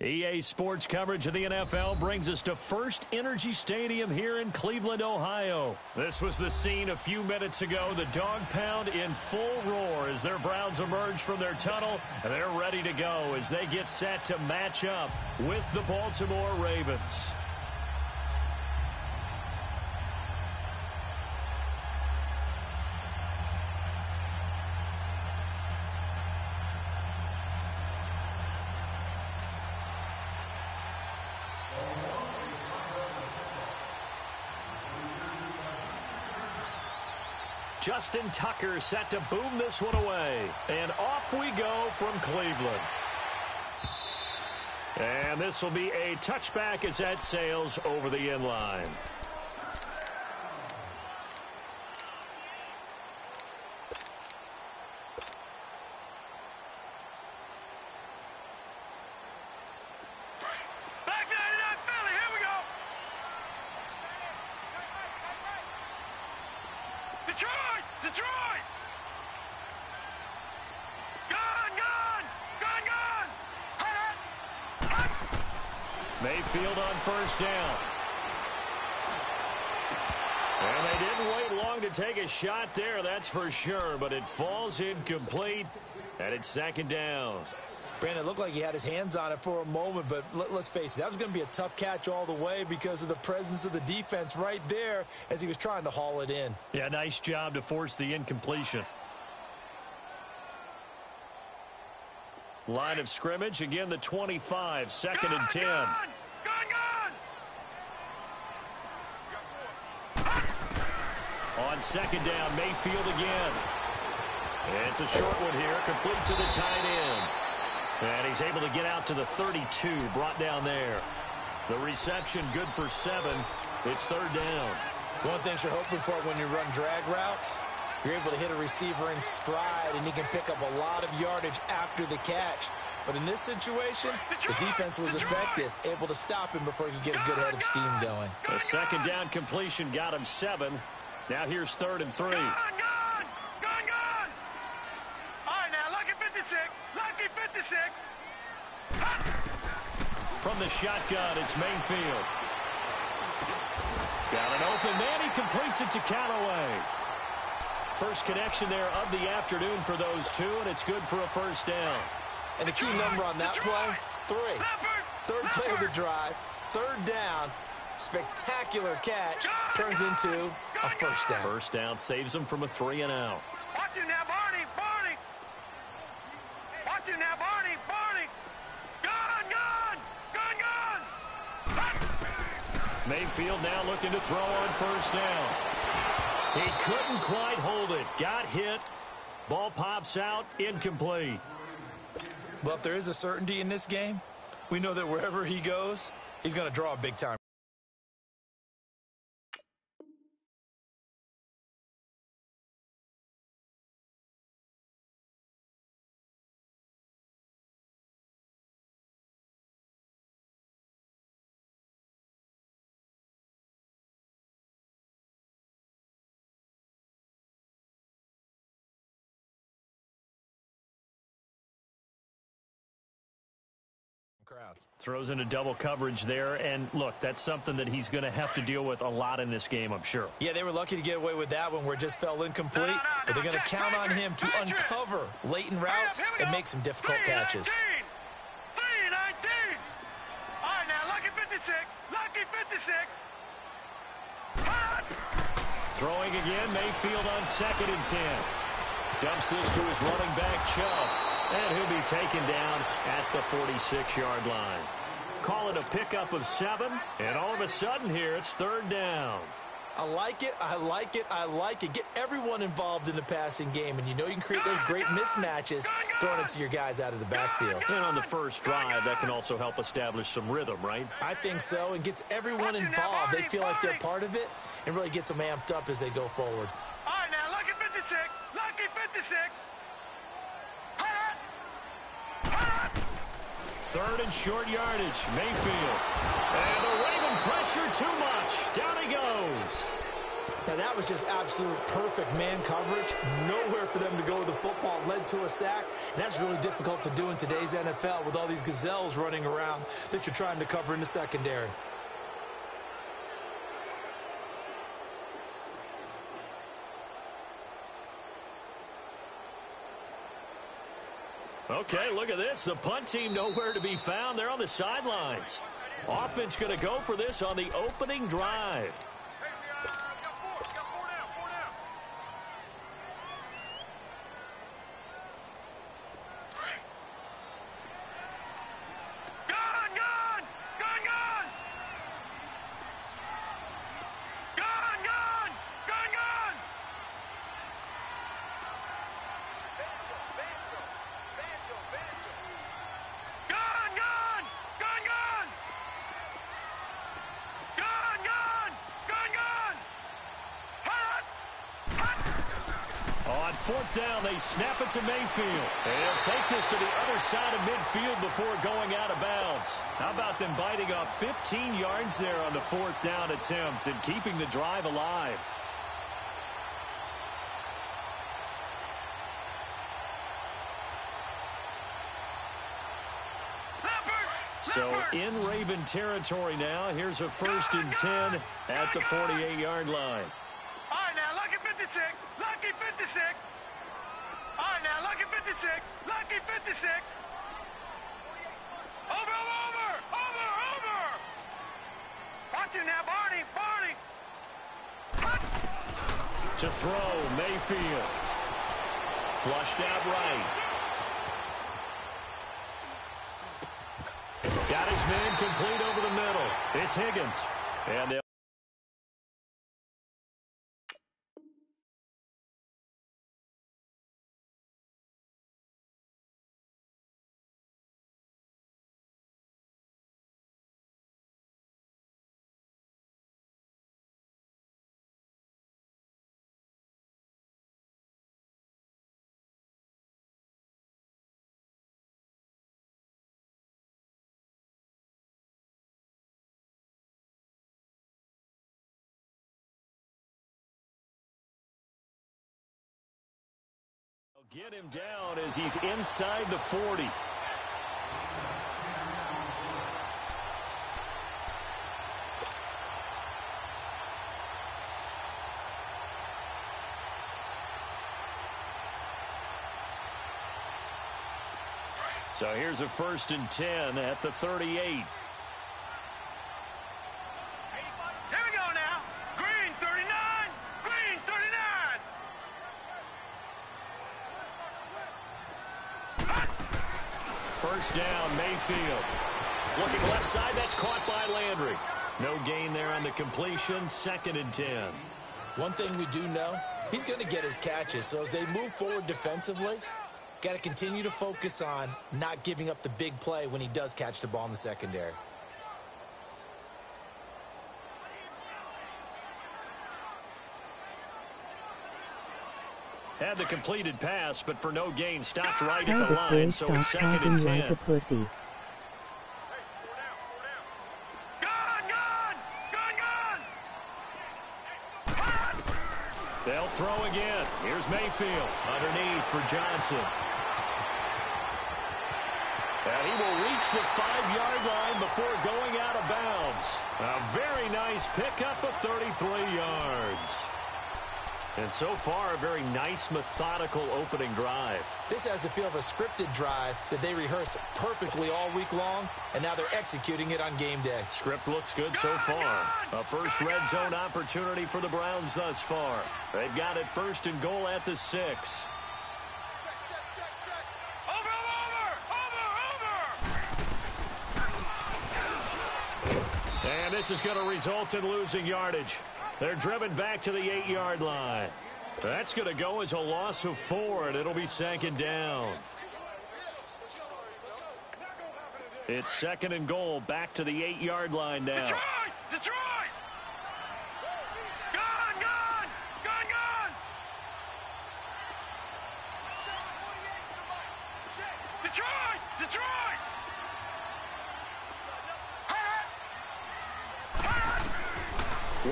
EA Sports coverage of the NFL brings us to First Energy Stadium here in Cleveland, Ohio. This was the scene a few minutes ago. The dog pound in full roar as their Browns emerge from their tunnel, and they're ready to go as they get set to match up with the Baltimore Ravens. Justin Tucker set to boom this one away. And off we go from Cleveland. And this will be a touchback as that sails over the end line. Mayfield on first down. And they didn't wait long to take a shot there, that's for sure, but it falls incomplete, and it's second down. Brandon, it looked like he had his hands on it for a moment, but let's face it, that was going to be a tough catch all the way because of the presence of the defense right there as he was trying to haul it in. Yeah, nice job to force the incompletion. Line of scrimmage, again the 25, second and 10. On second down, Mayfield again. It's a short one here, complete to the tight end. And he's able to get out to the 32, brought down there. The reception good for 7. It's third down. One thing you're hoping for when you run drag routes, you're able to hit a receiver in stride, and he can pick up a lot of yardage after the catch. But in this situation, the defense was effective, able to stop him before he could get a good head of steam going. The second down completion got him 7. Now here's third and 3. Gone! All right, now, lucky 56. Lucky 56. From the shotgun, it's Mayfield. He's got an open man. He completes it to Callaway. First connection there of the afternoon for those two, and it's good for a first down. And the key number on that play, 3. Third play of the drive, third down, spectacular catch, turns into a first down. First down saves him from a 3-and-out. Watch him now, Barney. Watch him now, Barney. Gone. Mayfield now looking to throw on first down. He couldn't quite hold it. Got hit. Ball pops out. Incomplete. Well, if there is a certainty in this game, we know that wherever he goes, he's going to draw a big time. Crowd. Throws into double coverage there, and look, that's something that he's going to have to deal with a lot in this game, I'm sure. Yeah, they were lucky to get away with that one where it just fell incomplete, but they're going to count on him to uncover latent routes and make some difficult catches. 3-19. All right, now, lucky 56. Throwing again, Mayfield on second and 10. Dumps this to his running back, Chubb. And he'll be taken down at the 46-yard line. Call it a pickup of 7, and all of a sudden here, it's third down. I like it. Get everyone involved in the passing game, and you know you can create those great mismatches throwing it to your guys out of the backfield. And on the first drive, that can also help establish some rhythm, right? I think so, and gets everyone involved. They feel like they're part of it, and really gets them amped up as they go forward. All right, now, lucky 56. Third and short yardage, Mayfield. And the Raven pressure too much. Down he goes. Now, that was just absolute perfect man coverage. Nowhere for them to go with the football. Led to a sack. And that's really difficult to do in today's NFL with all these gazelles running around that you're trying to cover in the secondary. Okay, look at this. The punt team nowhere to be found. They're on the sidelines. Offense going to go for this on the opening drive. Fourth down, they snap it to Mayfield. And he'll take this to the other side of midfield before going out of bounds. How about them biting off 15 yards there on the fourth down attempt and keeping the drive alive? So in Raven territory now. Here's a 1st and 10 at the 48-yard line. All right, now, lucky 56. Lucky 56. All right, now, lucky 56. Lucky 56. Over. Watch him now, Barney. To throw, Mayfield. Flushed out right. Got his man complete over the middle. It's Higgins. And they'll get him down as he's inside the 40. So here's a 1st and 10 at the 38. Here we go now. Green 39. Green 39. First down, Mayfield. Looking left side, that's caught by Landry. No gain there on the completion, 2nd and 10. One thing we do know, he's going to get his catches. So as they move forward defensively, got to continue to focus on not giving up the big play when he does catch the ball in the secondary. Had the completed pass, but for no gain, stopped right at the line, so it's 2nd and 10. Like a pussy. They'll throw again. Here's Mayfield underneath for Johnson. And he will reach the 5-yard line before going out of bounds. A very nice pickup of 33 yards. And so far, a very nice, methodical opening drive. This has the feel of a scripted drive that they rehearsed perfectly all week long, and now they're executing it on game day. Script looks good so far. A first red zone opportunity for the Browns thus far. They've got it 1st and goal at the 6. And this is going to result in losing yardage. They're driven back to the 8-yard line. That's going to go as a loss of 4, and it'll be 2nd down. It's 2nd and goal, back to the 8-yard line now. Detroit! Gone! Detroit!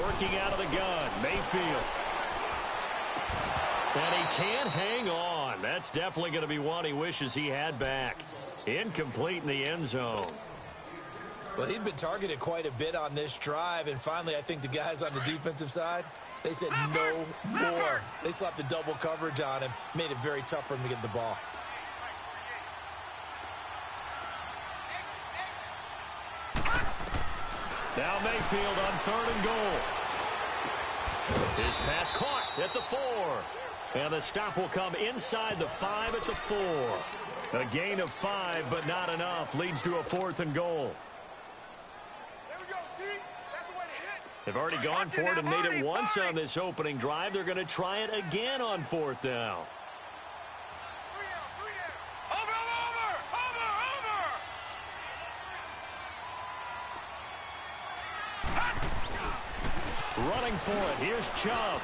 Working out of the gun, Mayfield. And he can't hang on. That's definitely going to be one he wishes he had back. Incomplete in the end zone. Well, he'd been targeted quite a bit on this drive, and finally I think the guys on the defensive side, they said no more. They slapped the double coverage on him, made it very tough for him to get the ball. Now Mayfield on 3rd and goal. His pass caught at the 4. And the stop will come inside the 5 at the 4. A gain of 5, but not enough. Leads to a 4th and goal. There we go, D. That's the way to hit. They've already gone for it and made it once on this opening drive. They're going to try it again on 4th down. 3 down. Over. Running for it. Here's Chubb.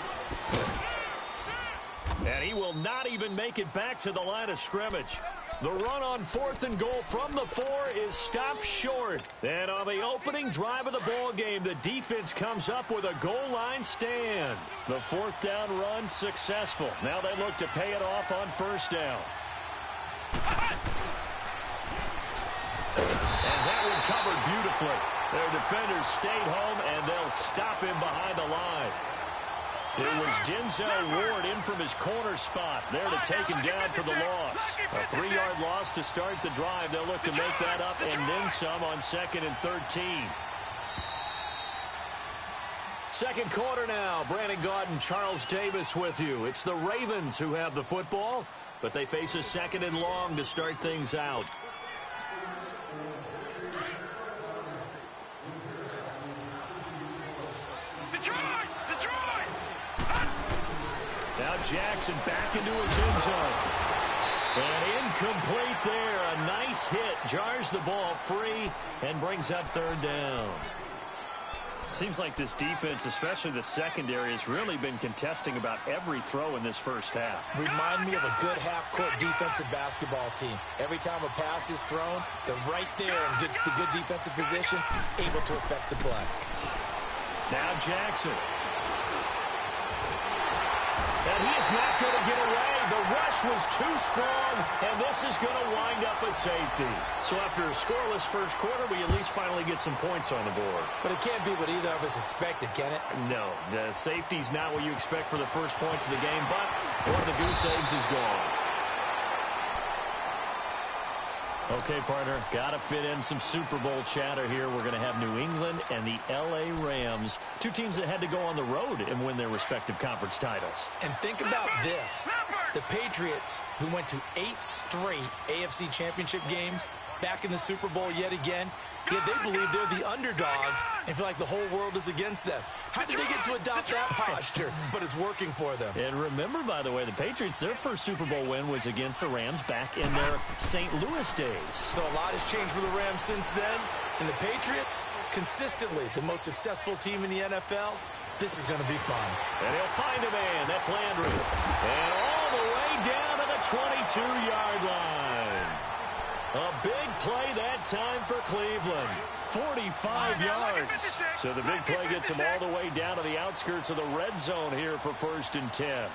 And he will not even make it back to the line of scrimmage. The run on 4th and goal from the 4 is stopped short. And on the opening drive of the ball game, the defense comes up with a goal line stand. The 4th down run successful. Now they look to pay it off on 1st down. And that one covered beautifully. Their defenders stayed home, and they'll stop him behind the line. It was Denzel Ward in from his corner spot there to take him down for the loss. A 3-yard loss to start the drive. They'll look to make that up and then some on 2nd and 13. Second quarter now. Brandon Gaudin, Charles Davis with you. It's the Ravens who have the football, but they face a 2nd and long to start things out. Now Jackson back into his end zone. And incomplete there. A nice hit. Jars the ball free and brings up 3rd down. Seems like this defense, especially the secondary, has really been contesting about every throw in this first half. Remind me of a good half-court defensive basketball team. Every time a pass is thrown, they're right there in good defensive position, able to affect the play. Now Jackson. And he is not going to get away. The rush was too strong, and this is going to wind up a safety. So after a scoreless first quarter, we at least finally get some points on the board. But it can't be what either of us expected, can it? No, the safety's not what you expect for the first points of the game, but one of the goose eggs is gone. Okay, partner, got to fit in some Super Bowl chatter here. We're going to have New England and the L.A. Rams, two teams that had to go on the road and win their respective conference titles. And think about this. The Patriots, who went to 8 straight AFC championship games, back in the Super Bowl yet again, yet they believe they're the underdogs and feel like the whole world is against them. How did they get to adopt that posture? But it's working for them. And remember, by the way, the Patriots, their first Super Bowl win was against the Rams back in their St. Louis days. So a lot has changed for the Rams since then. And the Patriots, consistently the most successful team in the NFL. This is going to be fun. And he'll find a man. That's Landry. And all the way down to the 22-yard line. A big play that time for Cleveland. 45 yards. So the big play gets him all the way down to the outskirts of the red zone here for 1st and 10.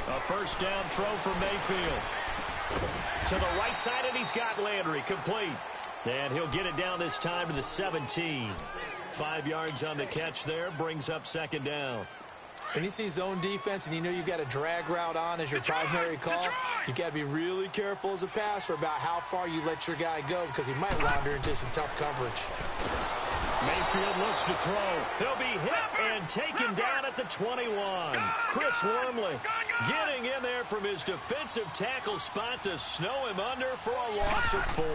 A first down throw for Mayfield. To the right side, and he's got Landry complete. And he'll get it down this time to the 17. 5 yards on the catch there, brings up 2nd down. When you see zone defense and you know you've got a drag route on as your primary call, you've got to be really careful as a passer about how far you let your guy go because he might wander into some tough coverage. Mayfield looks to throw. He'll be hit and taken down at the 21. Chris Wormley getting in there from his defensive tackle spot to snow him under for a loss of 4.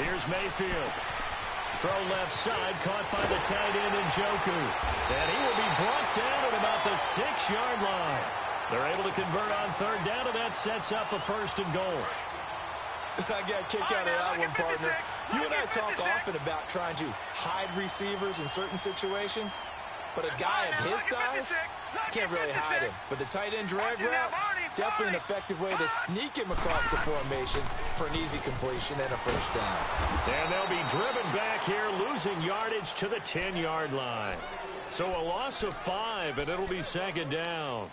Here's Mayfield. Throw left side, caught by the tight end Njoku. And he will be brought down at about the 6-yard line. They're able to convert on 3rd down, and that sets up a 1st and goal. I got a kick out of that one, partner. You and I talk often about trying to hide receivers in certain situations. But a guy of his size can't really hide him. But the tight end drag route, definitely an effective way to sneak him across the formation for an easy completion and a first down. And they'll be driven back here, losing yardage to the 10-yard line. So a loss of 5, and it'll be second down.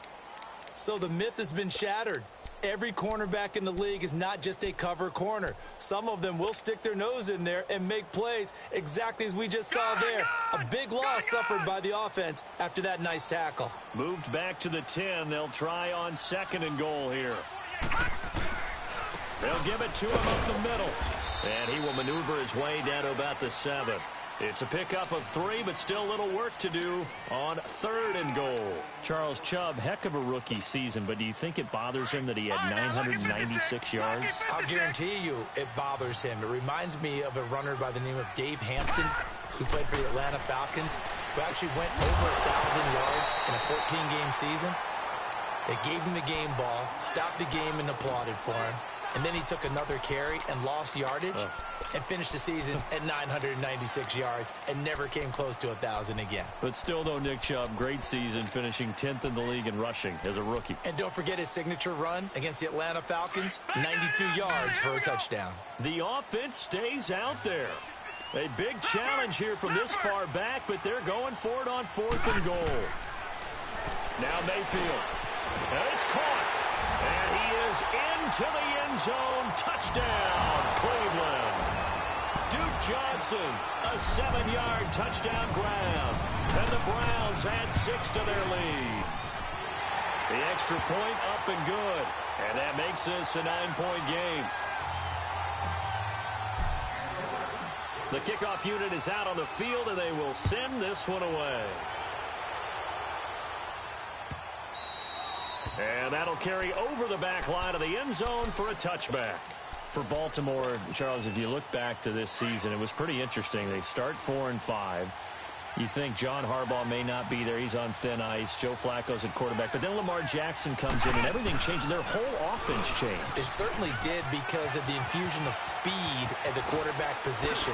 So the myth has been shattered. Every cornerback in the league is not just a cover corner. Some of them will stick their nose in there and make plays exactly as we just saw there. A big loss suffered by the offense after that nice tackle. Moved back to the 10. They'll try on 2nd and goal here. They'll give it to him up the middle. And he will maneuver his way down to about the 7. It's a pickup of 3, but still a little work to do on 3rd and goal. Charles Chubb, heck of a rookie season, but do you think it bothers him that he had 996 yards? I'll guarantee you it bothers him. It reminds me of a runner by the name of Dave Hampton, who played for the Atlanta Falcons, who actually went over 1,000 yards in a 14-game season. They gave him the game ball, stopped the game, and applauded for him. And then he took another carry and lost yardage and finished the season at 996 yards and never came close to 1,000 again. But still, though, Nick Chubb, great season, finishing 10th in the league in rushing as a rookie. And don't forget his signature run against the Atlanta Falcons, 92 yards for a touchdown. The offense stays out there. A big challenge here from this far back, but they're going for it on 4th and goal. Now Mayfield. And it's caught. And he is into the end zone. Touchdown, Cleveland. Duke Johnson, a 7-yard touchdown grab. And the Browns add 6 to their lead. The extra point up and good. And that makes this a 9-point game. The kickoff unit is out on the field, and they will send this one away. And that'll carry over the back line of the end zone for a touchback. For Baltimore, Charles, if you look back to this season, it was pretty interesting. They start 4-5. You think John Harbaugh may not be there. He's on thin ice. Joe Flacco's at quarterback. But then Lamar Jackson comes in, and everything changed. Their whole offense changed. It certainly did because of the infusion of speed at the quarterback position.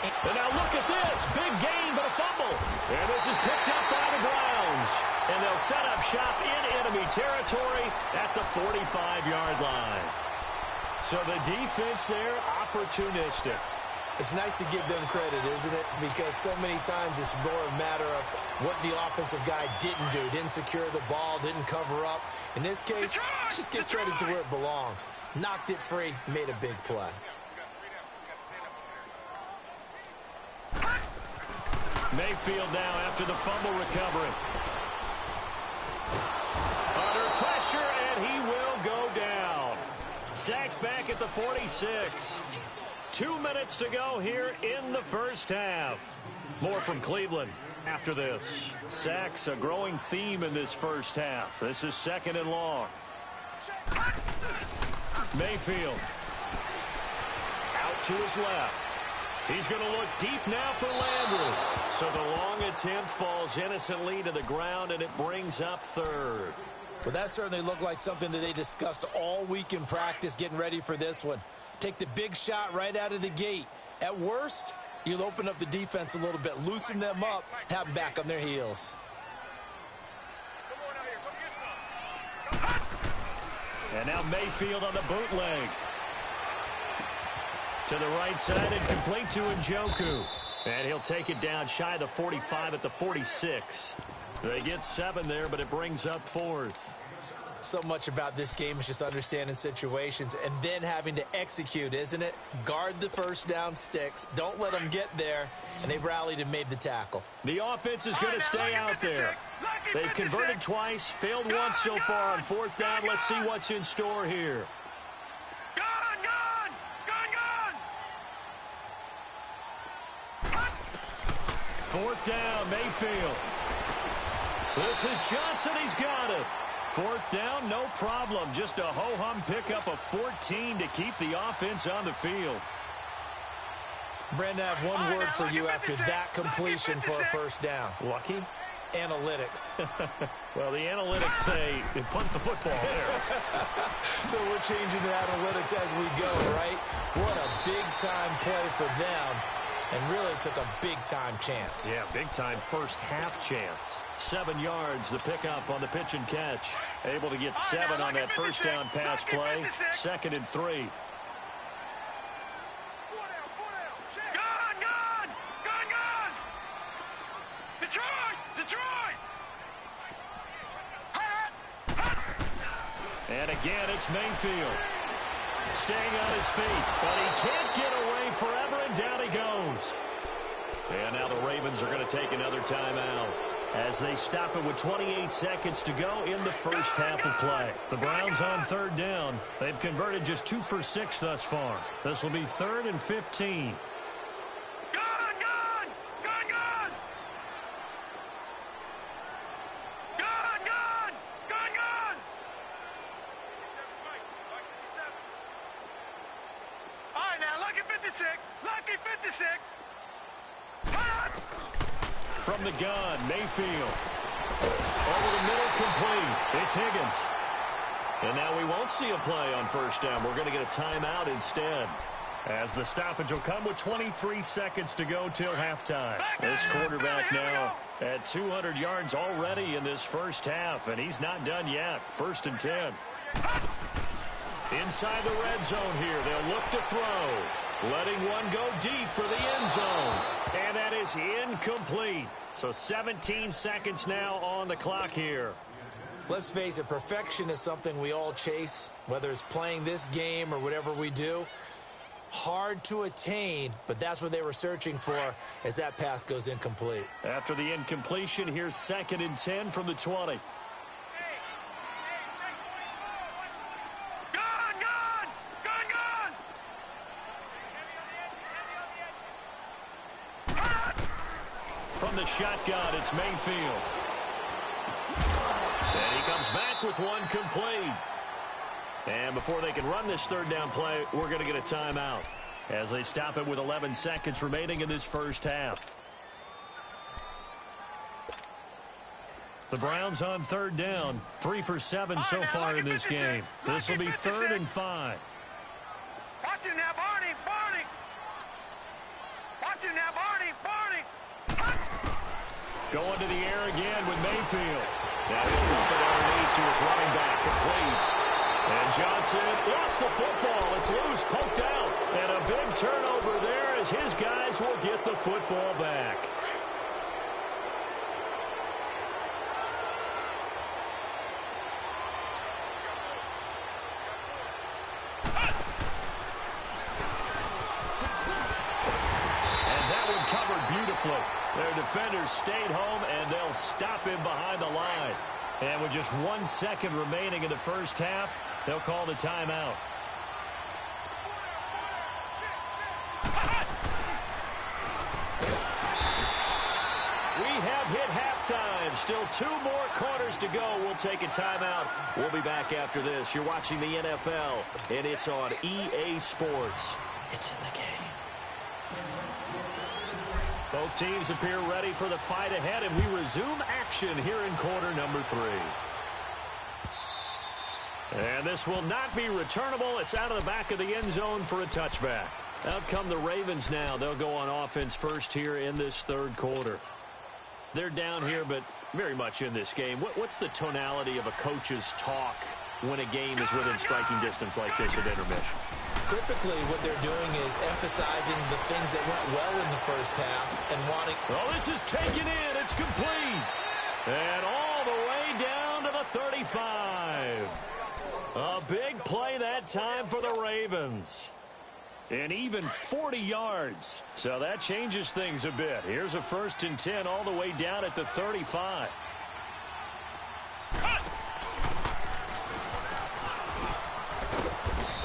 And now look at this. Big gain, but a fumble. And this is picked up by the Browns. And they'll set up shop in enemy territory at the 45-yard line. So the defense there, opportunistic. It's nice to give them credit, isn't it? Because so many times it's more a matter of what the offensive guy didn't do. Didn't secure the ball, didn't cover up. In this case, just give credit to where it belongs. Knocked it free, made a big play. Mayfield now after the fumble recovery. Under pressure, and he will go down. Sacked back at the 46. 2 minutes to go here in the first half. More from Cleveland after this. Sacks, a growing theme in this first half. This is 2nd and long. Mayfield. Out to his left. He's going to look deep now for Landry. So the long attempt falls innocently to the ground, and it brings up 3rd. Well, that certainly looked like something that they discussed all week in practice getting ready for this one. Take the big shot right out of the gate. At worst, you'll open up the defense a little bit, loosen them up, have them back on their heels. And now Mayfield on the bootleg. To the right side and complete to Njoku. And he'll take it down shy of the 45 at the 46. They get 7 there, but it brings up 4th. So much about this game is just understanding situations and then having to execute, isn't it? Guard the first down sticks. Don't let them get there. And they rallied and made the tackle. The offense is going to stay out there. They've converted twice, failed once so far on 4th down. Let's see what's in store here. Fourth down, Mayfield. This is Johnson. He's got it. 4th down, no problem. Just a ho-hum pickup of 14 to keep the offense on the field. Brandon, I have one word for you after that completion for a first down. Lucky? Analytics. Well, the analytics say they punt the football there. So we're changing to analytics as we go, right? What a big-time play for them. and really took a big-time chance. Yeah, big-time first-half chance. 7 yards, the pickup on the pitch and catch. Able to get 7 on that first down pass play. 2nd and 3. And again, it's Mayfield. Staying on his feet, but he can't get away forever, and down he goes. And now the Ravens are going to take another timeout as they stop it with 28 seconds to go in the first half of play. The Browns on 3rd down. They've converted just 2 for 6 thus far. This will be 3rd and 15. From the gun, Mayfield. Over the middle, complete. It's Higgins. And now we won't see a play on first down. We're going to get a timeout instead, as the stoppage will come with 23 seconds to go till halftime. This quarterback now at 200 yards already in this first half, and he's not done yet. 1st and 10. Inside the red zone here. They'll look to throw. Letting one go deep for the end zone. And that is incomplete. So 17 seconds now on the clock here. Let's face it, perfection is something we all chase, whether it's playing this game or whatever we do. Hard to attain, but that's what they were searching for as that pass goes incomplete. After the incompletion, here's 2nd and 10 from the 20. From the shotgun, it's Mayfield. And he comes back with one complete. And before they can run this 3rd down play, we're going to get a timeout as they stop it with 11 seconds remaining in this first half. The Browns on 3rd down, 3 for 7 so far in this game. This will be 3rd and 5. Watch him now, Barney. Watch him now, Barney. Going to the air again with Mayfield. Now he'll dump it underneath to his running back, complete. And Johnson lost the football. It's loose, poked out. And a big turnover there as his guys will get the football back. And that one covered beautifully. Their defenders stayed home, and they'll stop him behind the line. And with just 1 second remaining in the first half, they'll call the timeout. We have hit halftime. Still 2 more quarters to go. We'll take a timeout. We'll be back after this. You're watching the NFL, and it's on EA Sports. It's in the game. Both teams appear ready for the fight ahead, and we resume action here in quarter number 3. And this will not be returnable. It's out of the back of the end zone for a touchback. Out come the Ravens now. They'll go on offense first here in this 3rd quarter. They're down here, but very much in this game. What's the tonality of a coach's talk when a game is within striking distance like this at intermission? Typically, what they're doing is emphasizing the things that went well in the first half and wanting... Oh, this is taken in. It's complete. And all the way down to the 35. A big play that time for the Ravens. And even 40 yards. So that changes things a bit. Here's a 1st and 10 all the way down at the 35.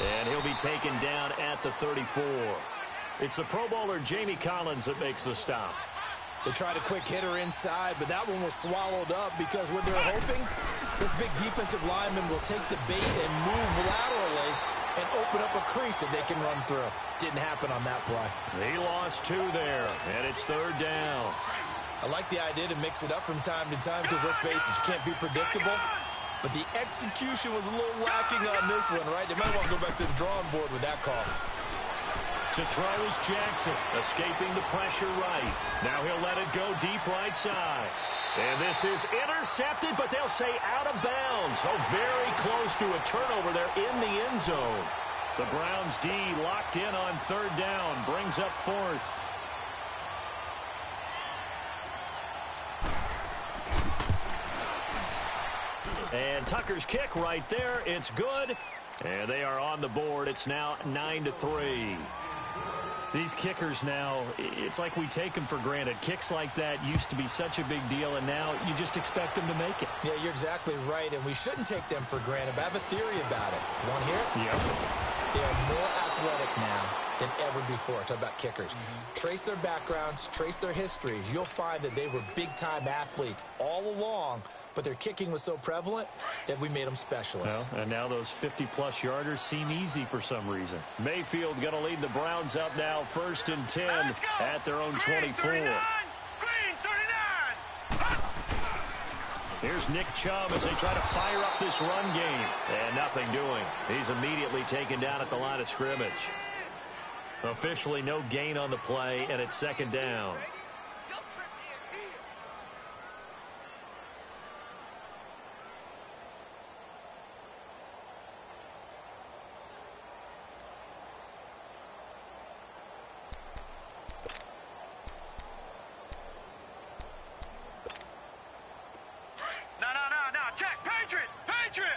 And he'll be taken down at the 34. It's the Pro Bowler Jamie Collins that makes the stop. They tried a quick hitter inside, but that one was swallowed up because what they're hoping, this big defensive lineman will take the bait and move laterally and open up a crease that they can run through. Didn't happen on that play. He lost 2 there, and it's 3rd down. I like the idea to mix it up from time to time because, let's face it, you can't be predictable. But the execution was a little lacking on this one, right? They might want to go back to the drawing board with that call. To throw is Jackson, escaping the pressure right. Now he'll let it go deep right side. And this is intercepted, but they'll say out of bounds. Oh, very close to a turnover there in the end zone. The Browns D locked in on third down, brings up fourth. And Tucker's kick right there. It's good. And they are on the board. It's now 9-3. These kickers now, it's like we take them for granted. Kicks like that used to be such a big deal, and now you just expect them to make it. Yeah, you're exactly right, and we shouldn't take them for granted, but I have a theory about it. You want to hear it? Yep. They are more athletic now than ever before. Talk about kickers. Trace their backgrounds, trace their histories. You'll find that they were big-time athletes all along, but their kicking was so prevalent that we made them specialists. Well, and now those 50-plus yarders seem easy for some reason. Mayfield going to lead the Browns up now, 1st and 10 at their own 24. Green 39. Here's Nick Chubb as they try to fire up this run game. And nothing doing. He's immediately taken down at the line of scrimmage. Officially no gain on the play, and it's 2nd down. No. Check. Patriot.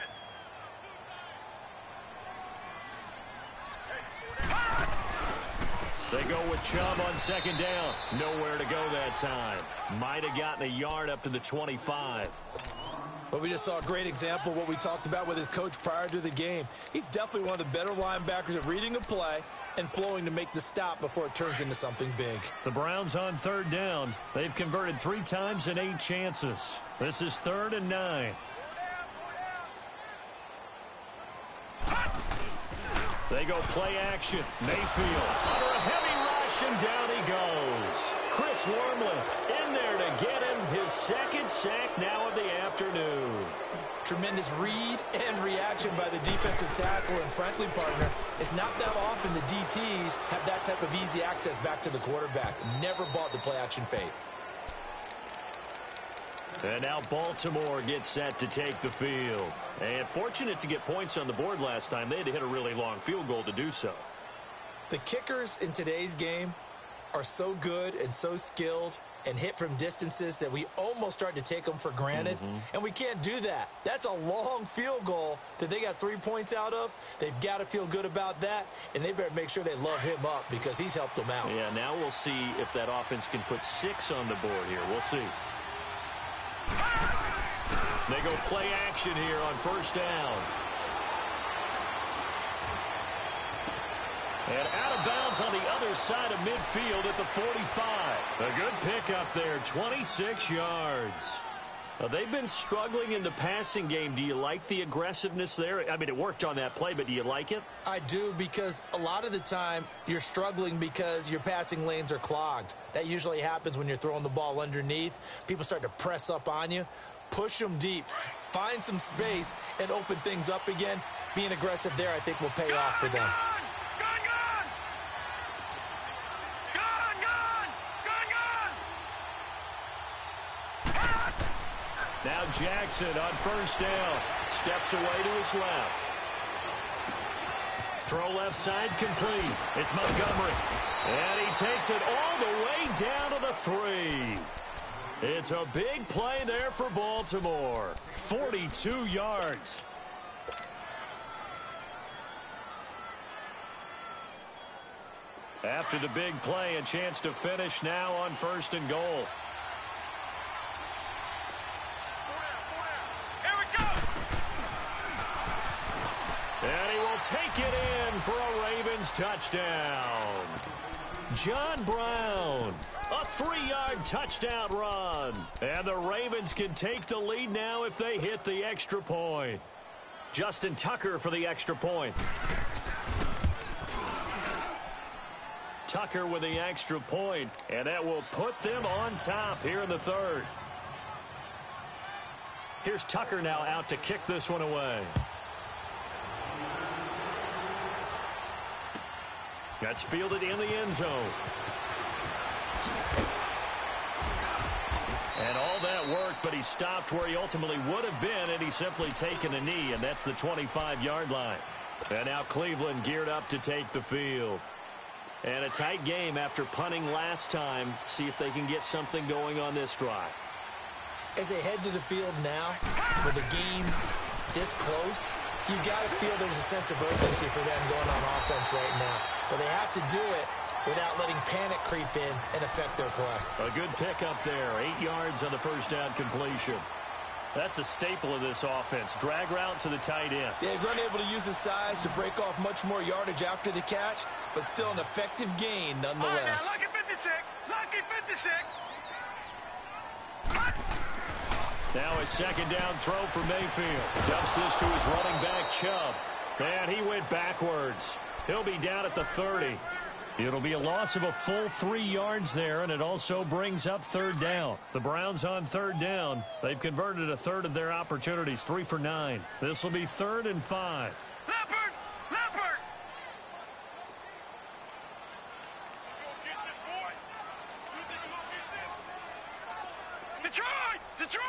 They go with Chubb on 2nd down. Nowhere to go that time. Might have gotten a yard up to the 25. But we just saw a great example of what we talked about with his coach prior to the game. He's definitely one of the better linebackers at reading a play and flowing to make the stop before it turns into something big. The Browns on 3rd down. They've converted 3 times in 8 chances. This is 3rd and 9. They go play action. Mayfield under a heavy rush, and down he goes. Chris Wormley in there to get him his 2nd sack now of the afternoon. Tremendous read and reaction by the defensive tackle, and frankly, partner, it's not that often the DTs have that type of easy access back to the quarterback. Never bought the play action fade. And now Baltimore gets set to take the field. And fortunate to get points on the board last time. They had to hit a really long field goal to do so. The kickers in today's game are so good and so skilled and hit from distances that we almost start to take them for granted. And we can't do that. That's a long field goal that they got 3 points out of. They've got to feel good about that, and they better make sure they love him up because he's helped them out. Yeah, now we'll see if that offense can put 6 on the board here. We'll see. They go play action here on 1st down. And out of bounds on the other side of midfield at the 45. A good pickup there, 26 yards. They've been struggling in the passing game. Do you like the aggressiveness there? I mean, it worked on that play, but do you like it? I do, because a lot of the time you're struggling because your passing lanes are clogged. That usually happens when you're throwing the ball underneath. People start to press up on you. Push them deep. Find some space and open things up again. Being aggressive there, I think, will pay off for them. Now Jackson on 1st down. Steps away to his left. Throw left side complete. It's Montgomery. And he takes it all the way down to the 3. It's a big play there for Baltimore. 42 yards. After the big play, a chance to finish now on 1st and goal. And he will take it in for a Ravens touchdown. John Brown, a 3-yard touchdown run. And the Ravens can take the lead now if they hit the extra point. Justin Tucker for the extra point. Tucker with the extra point, and that will put them on top here in the 3rd. Here's Tucker now out to kick this one away. That's fielded in the end zone. And all that worked, but he stopped where he ultimately would have been, and he's simply taken a knee, and that's the 25-yard line. And now Cleveland geared up to take the field. And a tight game after punting last time. See if they can get something going on this drive. As they head to the field now, with the game this close, you've got to feel there's a sense of urgency for them going on offense right now. But they have to do it without letting panic creep in and affect their play. A good pickup there. 8 yards on the first down completion. That's a staple of this offense. Drag route to the tight end. Yeah, he's unable to use his size to break off much more yardage after the catch, but still an effective gain nonetheless. Lucky 56. Lucky 56. Now a second down throw for Mayfield. Dumps this to his running back, Chubb. And he went backwards. He'll be down at the 30. It'll be a loss of a full 3 yards there, and it also brings up third down. The Browns on third down. They've converted a third of their opportunities, 3 for 9. This will be 3rd and 5. Leopard! Leopard! Detroit! Detroit!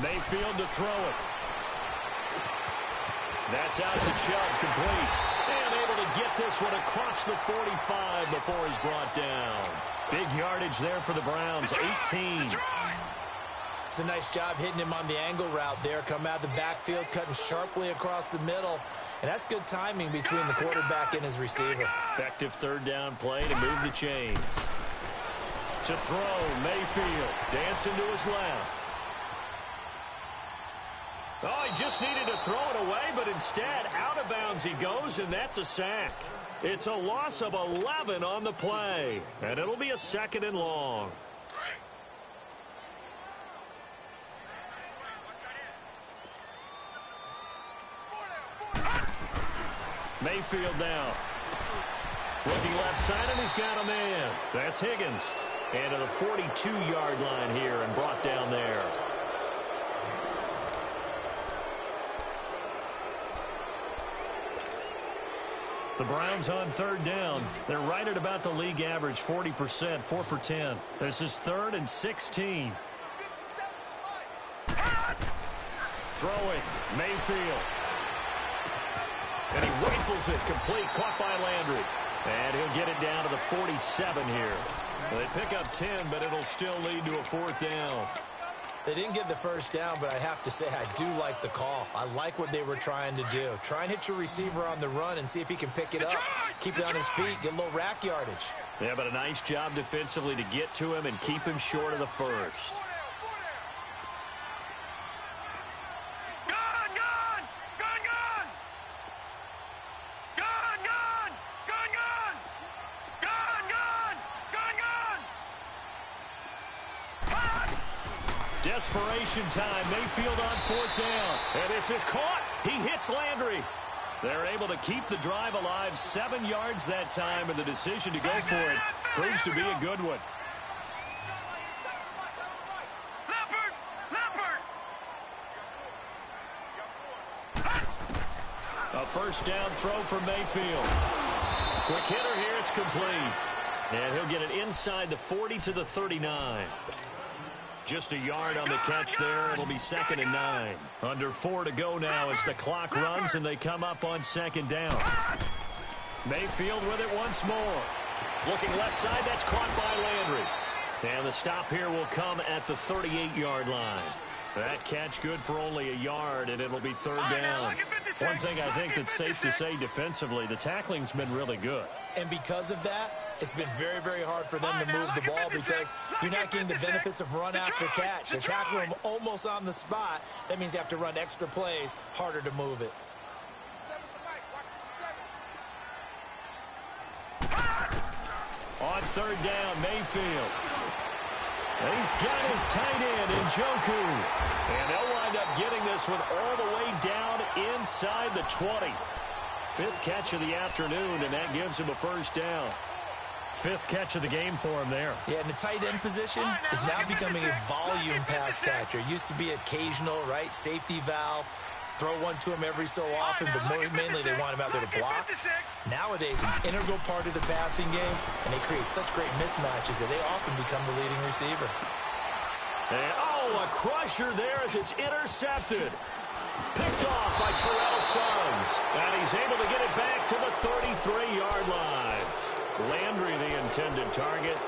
Mayfield to throw it. That's out to Chubb, complete. And able to get this one across the 45 before he's brought down. Big yardage there for the Browns, 18. It's a nice job hitting him on the angle route there. Come out of the backfield, cutting sharply across the middle. And that's good timing between the quarterback and his receiver. Effective third down play to move the chains. To throw, Mayfield dancing to his left. Oh, he just needed to throw it away, but instead, out of bounds he goes, and that's a sack. It's a loss of 11 on the play, and it'll be a 2nd and long. Mayfield down. Looking left side, and he's got a man. That's Higgins. And to the 42-yard line here and brought down there. The Browns on third down. They're right at about the league average, 40%, 4 for 10. This is 3rd and 16. Throwing, Mayfield. And he rifles it complete, caught by Landry. And he'll get it down to the 47 here. They pick up 10, but it'll still lead to a 4th down. They didn't get the first down, but I have to say I do like the call. I like what they were trying to do. Try and hit your receiver on the run and see if he can pick it up. Keep it on his feet, get a little rack yardage. Yeah, but a nice job defensively to get to him and keep him short of the first. Desperation time. Mayfield on 4th down. And this is caught. He hits Landry. They're able to keep the drive alive. 7 yards that time, and the decision to go for it proves to be a good one. Leopard! Leopard! A first down throw for Mayfield. Quick hitter here. It's complete. And he'll get it inside the 40 to the 39. Just a yard on the catch there. It'll be 2nd and 9. Under 4 to go now as the clock runs and they come up on 2nd down. Mayfield with it once more. Looking left side. That's caught by Landry. And the stop here will come at the 38-yard line. That catch good for only a yard, and it'll be 3rd down. One thing I think that's safe to say defensively, the tackling's been really good. And because of that, it's been very, very hard for them to move the ball because you're not getting the benefits of run after catch. They're tackling them almost on the spot. That means you have to run extra plays, harder to move it. On 3rd down, Mayfield. He's got his tight end, Njoku. And they'll wind up getting this one all the way down inside the 20. 5th catch of the afternoon, and that gives him a first down. Fifth catch of the game for him there. Yeah, and the tight end position is now becoming a volume pass catcher. Used to be occasional, right, safety valve. Throw one to him every so often, but mainly they want him out there to block. Nowadays, an integral part of the passing game, and they create such great mismatches that they often become the leading receiver. And, a crusher there as it's intercepted. Picked off by Terrell Suggs. And he's able to get it back to the 33-yard line. Landry, the intended target.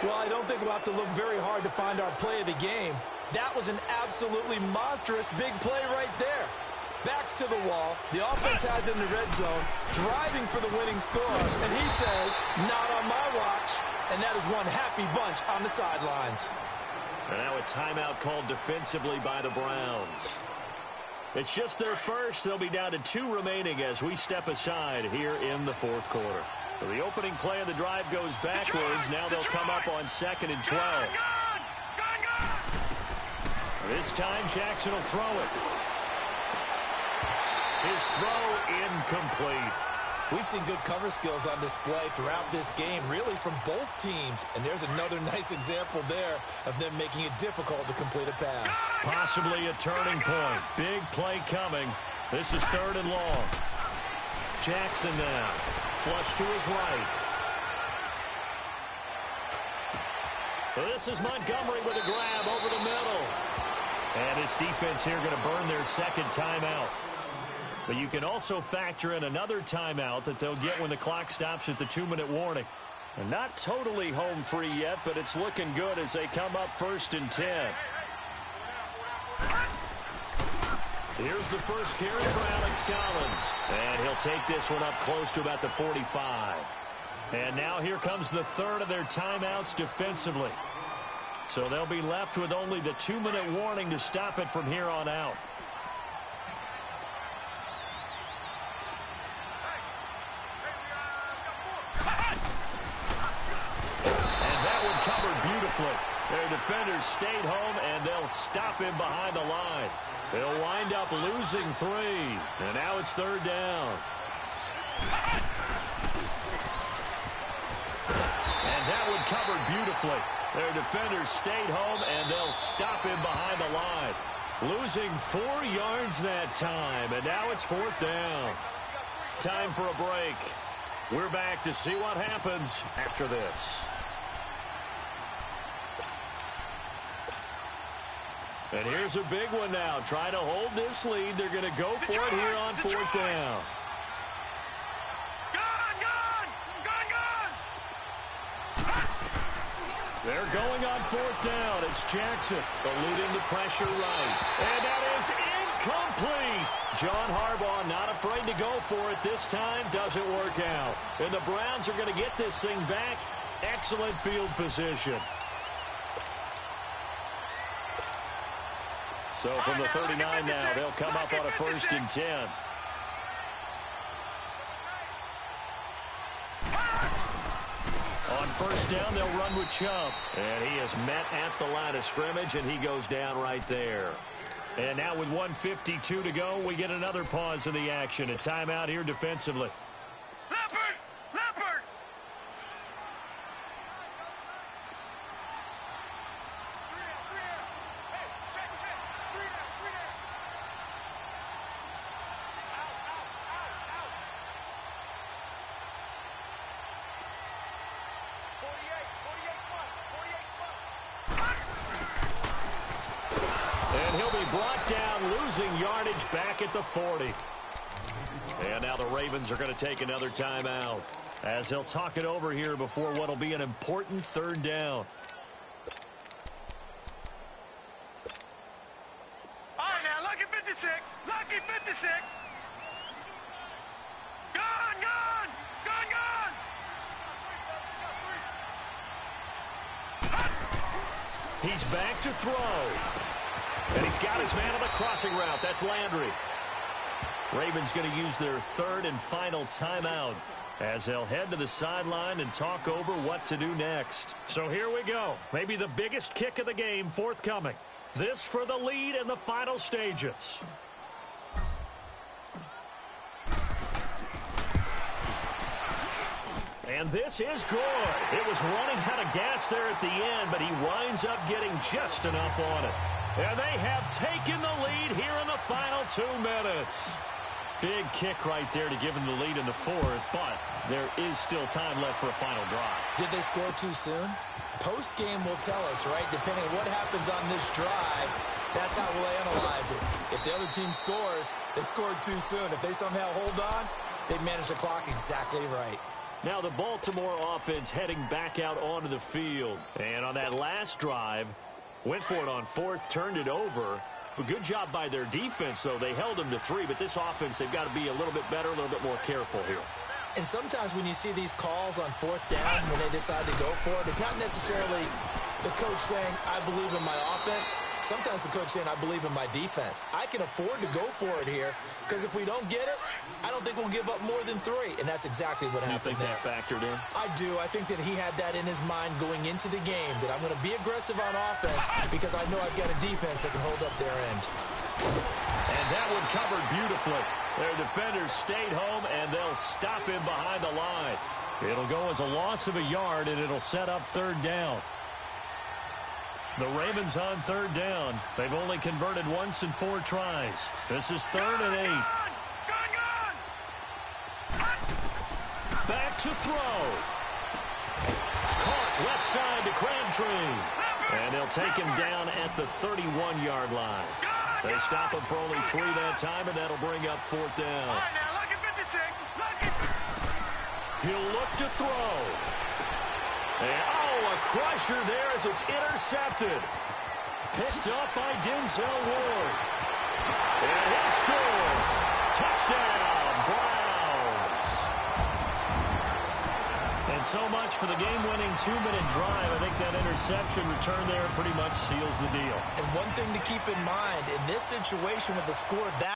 Well, I don't think we'll have to look very hard to find our play of the game. That was an absolutely monstrous big play right there. Backs to the wall. The offense has it in the red zone, driving for the winning score. And he says, not on my watch. And that is one happy bunch on the sidelines. And now a timeout called defensively by the Browns. It's just their first. They'll be down to 2 remaining as we step aside here in the fourth quarter. So the opening play of the drive goes backwards. Now they'll come up on 2nd and 12. This time Jackson will throw it. His throw incomplete. We've seen good cover skills on display throughout this game, really from both teams. And there's another nice example there of them making it difficult to complete a pass. Possibly a turning point. Big play coming. This is 3rd and long. Jackson now. Flush to his right. This is Montgomery with a grab over the middle. And his defense here going to burn their 2nd timeout. But you can also factor in another timeout that they'll get when the clock stops at the 2-minute warning. And not totally home free yet, but it's looking good as they come up 1st and 10. Here's the first carry for Alex Collins. And he'll take this one up close to about the 45. And now here comes the 3rd of their timeouts defensively. So they'll be left with only the 2-minute warning to stop it from here on out. Their defenders stayed home, and they'll him behind the line. They'll wind up losing 3. And now it's 3rd down. And that one covered beautifully. Their defenders stayed home, and they'll stop him behind the line. Losing 4 yards that time, and now it's 4th down. Time for a break. We're back to see what happens after this. And here's a big one now. Trying to hold this lead. They're going to go for it here on 4th down. They're going on 4th down. It's Jackson eluding the pressure right. And that is incomplete. John Harbaugh not afraid to go for it this time. Doesn't work out. And the Browns are going to get this thing back. Excellent field position. So from the 39 now, they'll come up on a 1st and 10. On 1st down, they'll run with Chubb. And he is met at the line of scrimmage, and he goes down right there. And now with 1:52 to go, we get another pause in the action. A timeout here defensively. Yardage back at the 40. And now the Ravens are going to take another timeout as they'll talk it over here before what will be an important 3rd down. All right, now, lucky 56. Lucky 56. Gone. He's back to throw. And he's got his man on the crossing route. That's Landry. Ravens going to use their 3rd and final timeout as they'll head to the sideline and talk over what to do next. So here we go. Maybe the biggest kick of the game forthcoming. This for the lead in the final stages. And this is good. It was running out of gas there at the end, but he winds up getting just enough on it. And they have taken the lead here in the final 2 minutes. Big kick right there to give them the lead in the fourth, but there is still time left for a final drive. Did they score too soon? Post-game will tell us, right? Depending on what happens on this drive, that's how we'll analyze it. If the other team scores, they scored too soon. If they somehow hold on, they manage the clock exactly right. Now the Baltimore offense heading back out onto the field. And on that last drive, went for it on fourth, turned it over. But good job by their defense, though. They held them to 3, but this offense, they've got to be a little bit better, a little bit more careful here. And sometimes when you see these calls on fourth down, when they decide to go for it, it's not necessarily the coach saying, I believe in my offense. Sometimes the coach saying, I believe in my defense. I can afford to go for it here, because if we don't get it, I don't think we'll give up more than 3. And that's exactly what happened there. You think that factored in? I do. I think that he had that in his mind going into the game, that I'm going to be aggressive on offense because I know I've got a defense that can hold up their end. And that one covered beautifully. Their defenders stayed home, and they'll stop him behind the line. It'll go as a loss of a yard, and it'll set up third down. The Ravens on third down. They've only converted once in 4 tries. This is 3rd and 8. Back to throw. Caught left side to Crabtree. And they'll take him down at the 31-yard line. They stop him for only 3 that time, and that'll bring up 4th down. He'll look to throw. And, a crusher there as it's intercepted. Picked up by Denzel Ward. And he'll score. Touchdown, Browns. And so much for the game-winning 2-minute drive. I think that interception return there pretty much seals the deal. And one thing to keep in mind, in this situation with the score that